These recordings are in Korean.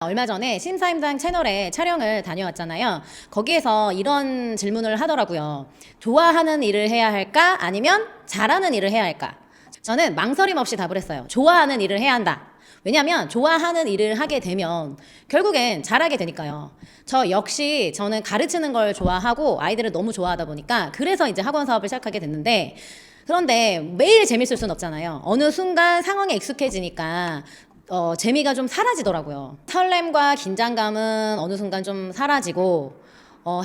얼마 전에 심사임당 채널에 촬영을 다녀왔잖아요. 거기에서 이런 질문을 하더라고요. 좋아하는 일을 해야 할까? 아니면 잘하는 일을 해야 할까? 저는 망설임 없이 답을 했어요. 좋아하는 일을 해야 한다. 왜냐면 좋아하는 일을 하게 되면 결국엔 잘하게 되니까요. 저 역시 저는 가르치는 걸 좋아하고 아이들을 너무 좋아하다 보니까 그래서 이제 학원 사업을 시작하게 됐는데, 그런데 매일 재밌을 순 없잖아요. 어느 순간 상황에 익숙해지니까 재미가 좀 사라지더라고요. 설렘과 긴장감은 어느 순간 좀 사라지고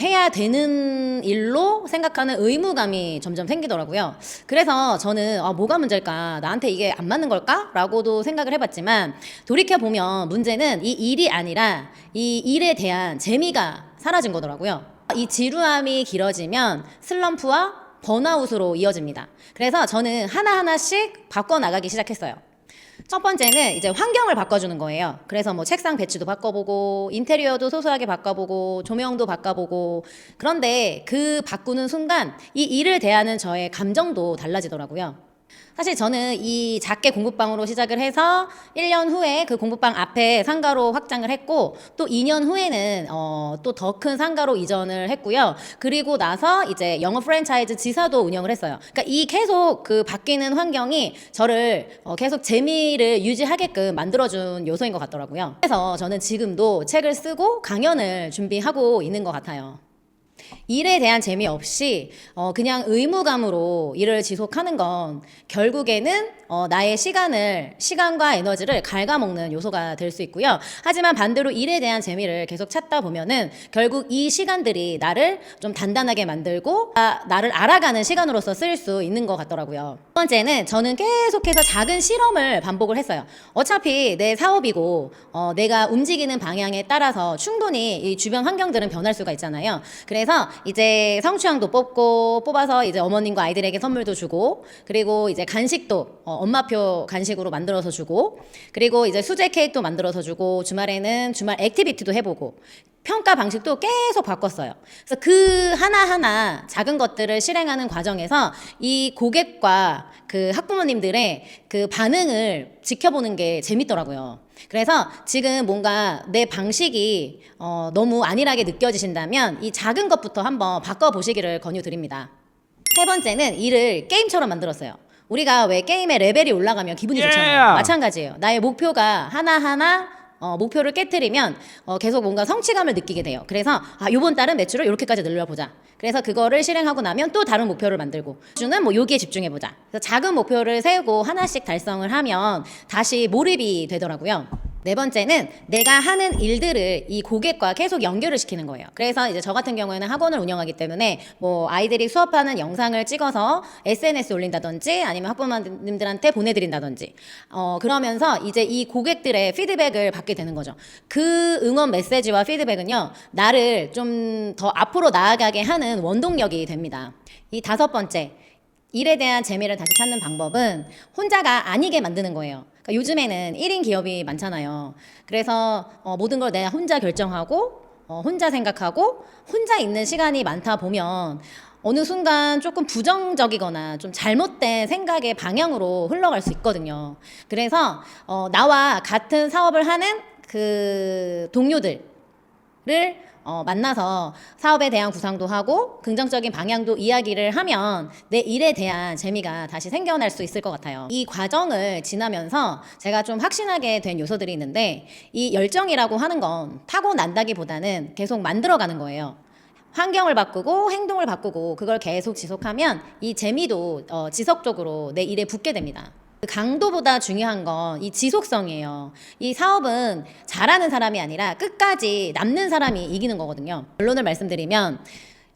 해야 되는 일로 생각하는 의무감이 점점 생기더라고요. 그래서 저는 뭐가 문제일까? 나한테 이게 안 맞는 걸까? 라고도 생각을 해봤지만, 돌이켜보면 문제는 이 일이 아니라 이 일에 대한 재미가 사라진 거더라고요. 이 지루함이 길어지면 슬럼프와 번아웃으로 이어집니다. 그래서 저는 하나하나씩 바꿔나가기 시작했어요. 첫 번째는 이제 환경을 바꿔주는 거예요. 그래서 뭐 책상 배치도 바꿔보고, 인테리어도 소소하게 바꿔보고, 조명도 바꿔보고. 그런데 그 바꾸는 순간 이 일을 대하는 저의 감정도 달라지더라고요. 사실 저는 이 작게 공부방으로 시작을 해서 1년 후에 그 공부방 앞에 상가로 확장을 했고, 또 2년 후에는 또 더 큰 상가로 이전을 했고요. 그리고 나서 이제 영어 프랜차이즈 지사도 운영을 했어요. 그러니까 이 계속 그 바뀌는 환경이 저를 계속 재미를 유지하게끔 만들어준 요소인 것 같더라고요. 그래서 저는 지금도 책을 쓰고 강연을 준비하고 있는 것 같아요. 일에 대한 재미 없이 그냥 의무감으로 일을 지속하는 건 결국에는 나의 시간과 에너지를 갉아먹는 요소가 될 수 있고요. 하지만 반대로 일에 대한 재미를 계속 찾다 보면은 결국 이 시간들이 나를 좀 단단하게 만들고 나를 알아가는 시간으로서 쓸 수 있는 것 같더라고요. 두 번째는 저는 계속해서 작은 실험을 반복을 했어요. 어차피 내 사업이고 내가 움직이는 방향에 따라서 충분히 이 주변 환경들은 변할 수가 있잖아요. 그래서 이제 성취향도 뽑아서 이제 어머님과 아이들에게 선물도 주고, 그리고 이제 간식도 엄마표 간식으로 만들어서 주고, 그리고 이제 수제 케이크도 만들어서 주고, 주말에는 주말 액티비티도 해보고, 평가 방식도 계속 바꿨어요. 그래서 그 하나하나 작은 것들을 실행하는 과정에서 이 고객과 그 학부모님들의 그 반응을 지켜보는 게 재밌더라고요. 그래서 지금 뭔가 내 방식이 너무 안일하게 느껴지신다면 이 작은 것부터 한번 바꿔보시기를 권유드립니다. 세 번째는 일을 게임처럼 만들었어요. 우리가 왜 게임의 레벨이 올라가면 기분이 좋잖아요. 마찬가지예요. 나의 목표가 하나하나 목표를 깨트리면 계속 뭔가 성취감을 느끼게 돼요. 그래서 요번 달은 매출을 이렇게까지 늘려보자. 그래서 그거를 실행하고 나면 또 다른 목표를 만들고, 주는 뭐 여기에 집중해보자. 그래서 작은 목표를 세우고 하나씩 달성을 하면 다시 몰입이 되더라고요. 네 번째는 내가 하는 일들을 이 고객과 계속 연결을 시키는 거예요. 그래서 이제 저 같은 경우에는 학원을 운영하기 때문에 뭐 아이들이 수업하는 영상을 찍어서 SNS에 올린다든지 아니면 학부모님들한테 보내드린다든지 그러면서 이제 이 고객들의 피드백을 받게 되는 거죠. 그 응원 메시지와 피드백은요, 나를 좀 더 앞으로 나아가게 하는 원동력이 됩니다. 이 다섯 번째, 일에 대한 재미를 다시 찾는 방법은 혼자가 아니게 만드는 거예요. 그러니까 요즘에는 1인 기업이 많잖아요. 그래서 모든 걸 내가 혼자 결정하고 혼자 생각하고 혼자 있는 시간이 많다 보면 어느 순간 조금 부정적이거나 좀 잘못된 생각의 방향으로 흘러갈 수 있거든요. 그래서 나와 같은 사업을 하는 그 동료들을 만나서 사업에 대한 구상도 하고 긍정적인 방향도 이야기를 하면 내 일에 대한 재미가 다시 생겨날 수 있을 것 같아요. 이 과정을 지나면서 제가 좀 확신하게 된 요소들이 있는데, 이 열정이라고 하는 건 타고난다기보다는 계속 만들어가는 거예요. 환경을 바꾸고 행동을 바꾸고 그걸 계속 지속하면 이 재미도 지속적으로 내 일에 붙게 됩니다. 강도보다 중요한 건 이 지속성이에요. 이 사업은 잘하는 사람이 아니라 끝까지 남는 사람이 이기는 거거든요. 결론을 말씀드리면,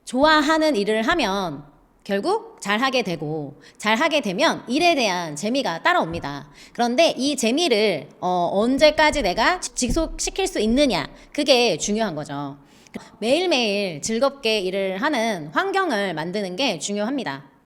좋아하는 일을 하면 결국 잘하게 되고, 잘하게 되면 일에 대한 재미가 따라옵니다. 그런데 이 재미를 언제까지 내가 지속시킬 수 있느냐, 그게 중요한 거죠. 매일매일 즐겁게 일을 하는 환경을 만드는 게 중요합니다.